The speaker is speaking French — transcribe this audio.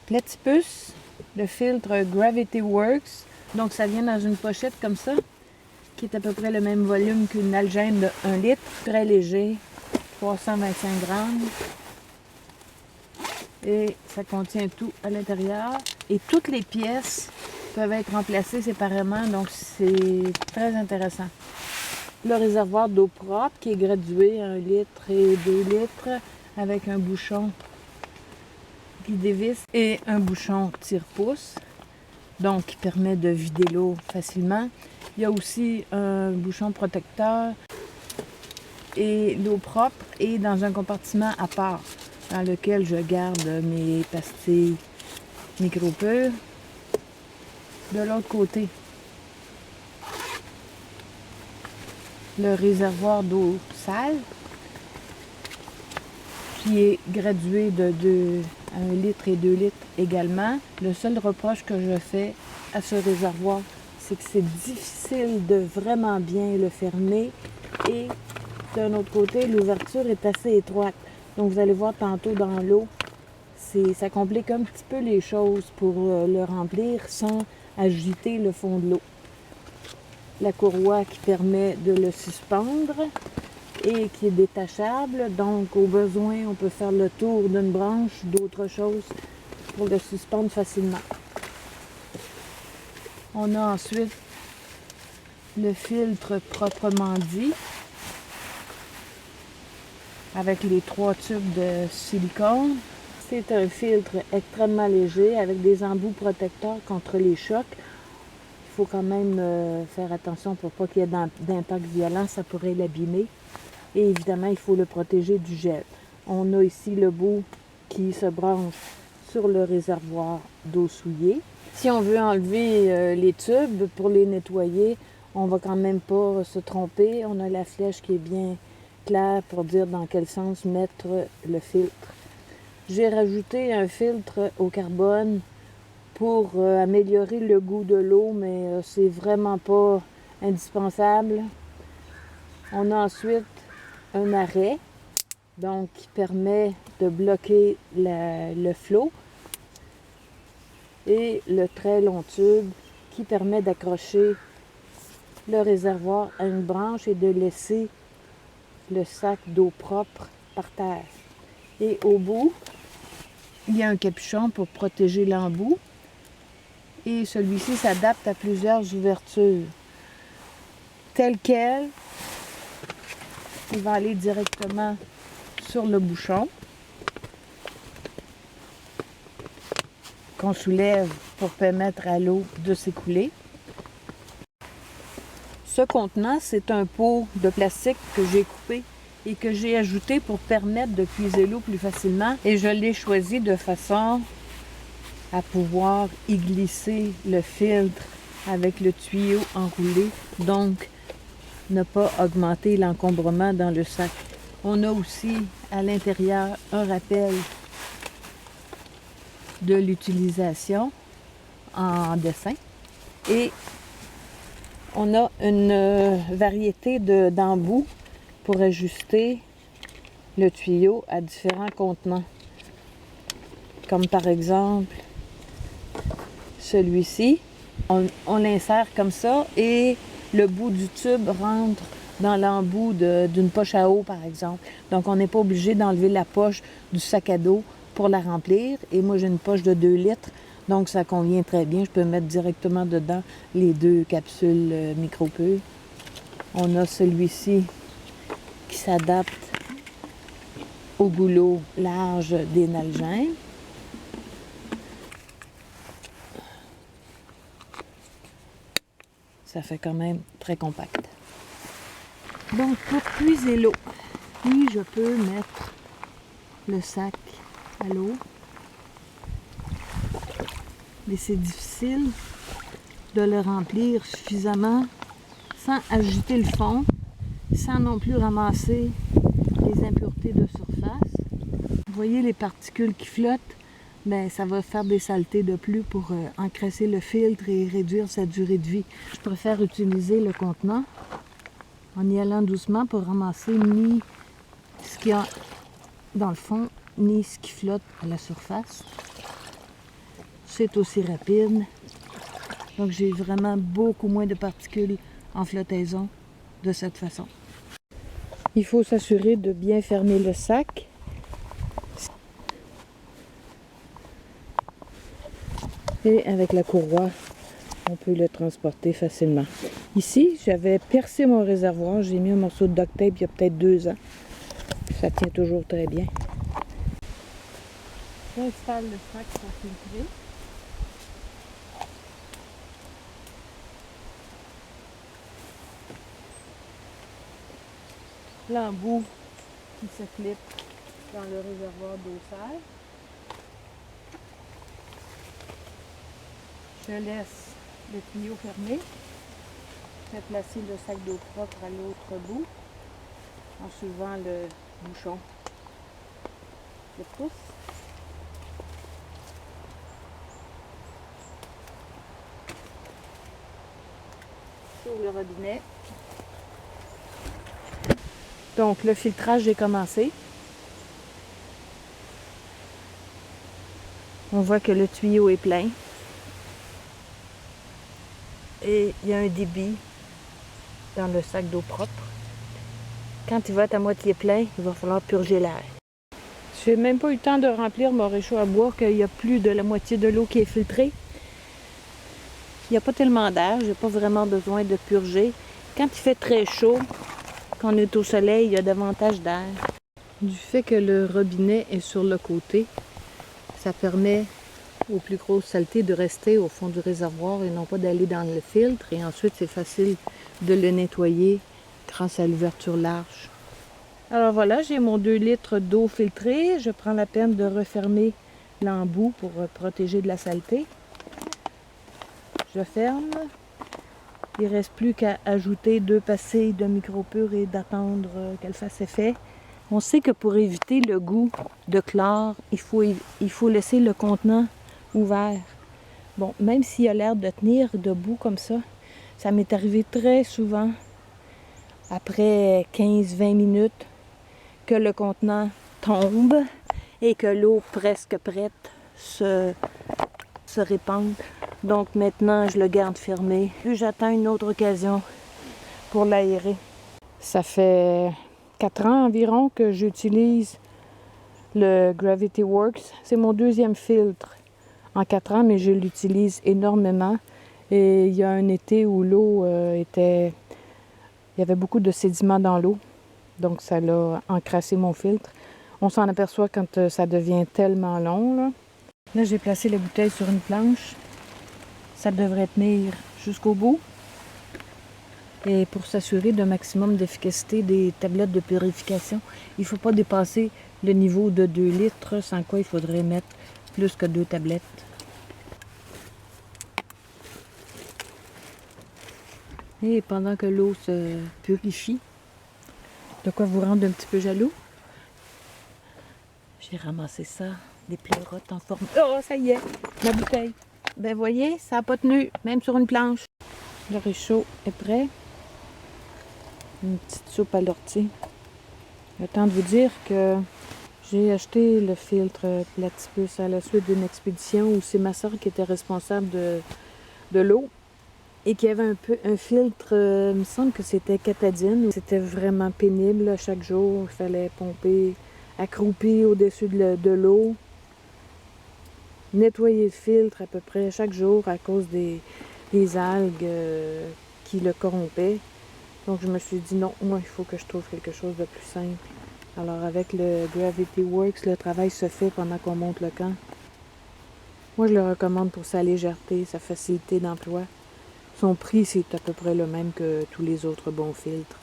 Platypus, le filtre Gravity Works. Donc ça vient dans une pochette comme ça, qui est à peu près le même volume qu'une algène de 1 litre. Très léger, 325 grammes. Et ça contient tout à l'intérieur. Et toutes les pièces peuvent être remplacées séparément, donc c'est très intéressant. Le réservoir d'eau propre qui est gradué à 1 litre et 2 litres avec un bouchon qui dévisse et un bouchon tire-pouce, donc qui permet de vider l'eau facilement. Il y a aussi un bouchon protecteur et l'eau propre est dans un compartiment à part dans lequel je garde mes pastilles micro-pures. De l'autre côté, le réservoir d'eau sale qui est gradué de 1 litre et 2 litres également. Le seul reproche que je fais à ce réservoir, c'est que c'est difficile de vraiment bien le fermer et d'un autre côté, l'ouverture est assez étroite. Donc vous allez voir tantôt dans l'eau, ça complique un petit peu les choses pour le remplir sans agiter le fond de l'eau. La courroie qui permet de le suspendre et qui est détachable. Donc, au besoin, on peut faire le tour d'une branche, d'autres choses pour le suspendre facilement. On a ensuite le filtre proprement dit avec les 3 tubes de silicone. C'est un filtre extrêmement léger avec des embouts protecteurs contre les chocs. Il faut quand même faire attention pour pas qu'il y ait d'impact violent, ça pourrait l'abîmer. Et évidemment, il faut le protéger du gel. On a ici le bout qui se branche sur le réservoir d'eau souillée. Si on veut enlever les tubes pour les nettoyer, on va quand même pas se tromper. On a la flèche qui est bien claire pour dire dans quel sens mettre le filtre. J'ai rajouté un filtre au carbone pour améliorer le goût de l'eau, mais c'est vraiment pas indispensable. On a ensuite un arrêt, donc qui permet de bloquer le flot, et le très long tube qui permet d'accrocher le réservoir à une branche et de laisser le sac d'eau propre par terre. Et au bout, il y a un capuchon pour protéger l'embout et celui-ci s'adapte à plusieurs ouvertures. Tel quel, il va aller directement sur le bouchon qu'on soulève pour permettre à l'eau de s'écouler. Ce contenant, c'est un pot de plastique que j'ai coupé et que j'ai ajouté pour permettre de puiser l'eau plus facilement. Et je l'ai choisi de façon à pouvoir y glisser le filtre avec le tuyau enroulé, donc ne pas augmenter l'encombrement dans le sac. On a aussi à l'intérieur un rappel de l'utilisation en dessin et on a une variété d'embouts pour ajuster le tuyau à différents contenants. Comme par exemple celui-ci. On l'insère comme ça et le bout du tube rentre dans l'embout d'une poche à eau, par exemple. Donc, on n'est pas obligé d'enlever la poche du sac à dos pour la remplir. Et moi, j'ai une poche de 2 litres, donc ça convient très bien. Je peux mettre directement dedans les 2 capsules micro-pures. On a celui-ci qui s'adapte au goulot large des Nalgene. Ça fait quand même très compact. Donc, pour puiser l'eau, oui, je peux mettre le sac à l'eau. Mais c'est difficile de le remplir suffisamment sans agiter le fond, sans non plus ramasser les impuretés de surface. Vous voyez les particules qui flottent? Bien, ça va faire des saletés de plus pour encrasser le filtre et réduire sa durée de vie. Je préfère utiliser le contenant en y allant doucement pour ramasser ni ce qu'il y a dans le fond, ni ce qui flotte à la surface. c'est aussi rapide. Donc j'ai vraiment beaucoup moins de particules en flottaison de cette façon. Il faut s'assurer de bien fermer le sac. Et avec la courroie, on peut le transporter facilement. Ici, j'avais percé mon réservoir. J'ai mis un morceau de duct tape il y a peut-être 2 ans. Ça tient toujours très bien. J'installe le sac pour filtrer. L'embout qui se clip dans le réservoir d'eau sale. Je laisse le tuyau fermé. Je vais placer le sac d'eau propre à l'autre bout en soulevant le bouchon. Je pousse. J'ouvre le robinet. Donc le filtrage est commencé. On voit que le tuyau est plein. Et il y a un débit dans le sac d'eau propre. Quand il va être à moitié plein, il va falloir purger l'air. Je n'ai même pas eu le temps de remplir mon réchaud à bois qu'il y a plus de la moitié de l'eau qui est filtrée. Il n'y a pas tellement d'air, je n'ai pas vraiment besoin de purger. Quand il fait très chaud, quand on est au soleil, il y a davantage d'air. Du fait que le robinet est sur le côté, ça permet aux plus grosses saletés de rester au fond du réservoir et non pas d'aller dans le filtre. Et ensuite, c'est facile de le nettoyer grâce à l'ouverture large. Alors voilà, j'ai mon 2 litres d'eau filtrée. Je prends la peine de refermer l'embout pour protéger de la saleté. Je ferme. Il ne reste plus qu'à ajouter 2 pastilles de micropure et d'attendre qu'elle fasse effet. On sait que pour éviter le goût de chlore, il faut laisser le contenant ouvert. Bon, même s'il a l'air de tenir debout comme ça m'est arrivé très souvent, après 15-20 minutes, que le contenant tombe et que l'eau presque prête se répande. Donc maintenant, je le garde fermé. Puis j'attends une autre occasion pour l'aérer. Ça fait 4 ans environ que j'utilise le Gravity Works. C'est mon 2e filtre en 4 ans, mais je l'utilise énormément. Et il y a un été où l'eau il y avait beaucoup de sédiments dans l'eau. Donc ça l'a encrassé mon filtre. On s'en aperçoit quand ça devient tellement long. Là, j'ai placé la bouteille sur une planche. Ça devrait tenir jusqu'au bout. Et pour s'assurer d'un maximum d'efficacité des tablettes de purification, il ne faut pas dépasser le niveau de 2 litres, sans quoi il faudrait mettre plus que 2 tablettes. Et pendant que l'eau se purifie, de quoi vous rendre un petit peu jaloux, j'ai ramassé ça, des pleurotes en forme... Oh, ça y est, la bouteille. Ben voyez, ça n'a pas tenu, même sur une planche. Le réchaud est prêt. Une petite soupe à l'ortie. Le temps de vous dire que j'ai acheté le filtre Platypus à la suite d'une expédition où c'est ma soeur qui était responsable de l'eau et qui avait un filtre, il me semble que c'était Catadine. C'était vraiment pénible là, chaque jour. Il fallait pomper accroupi au-dessus de l'eau. Nettoyer le filtre à peu près chaque jour à cause des algues qui le corrompaient. Donc je me suis dit non, moi il faut que je trouve quelque chose de plus simple. Alors avec le Gravity Works, le travail se fait pendant qu'on monte le camp. Moi je le recommande pour sa légèreté, sa facilité d'emploi. Son prix c'est à peu près le même que tous les autres bons filtres.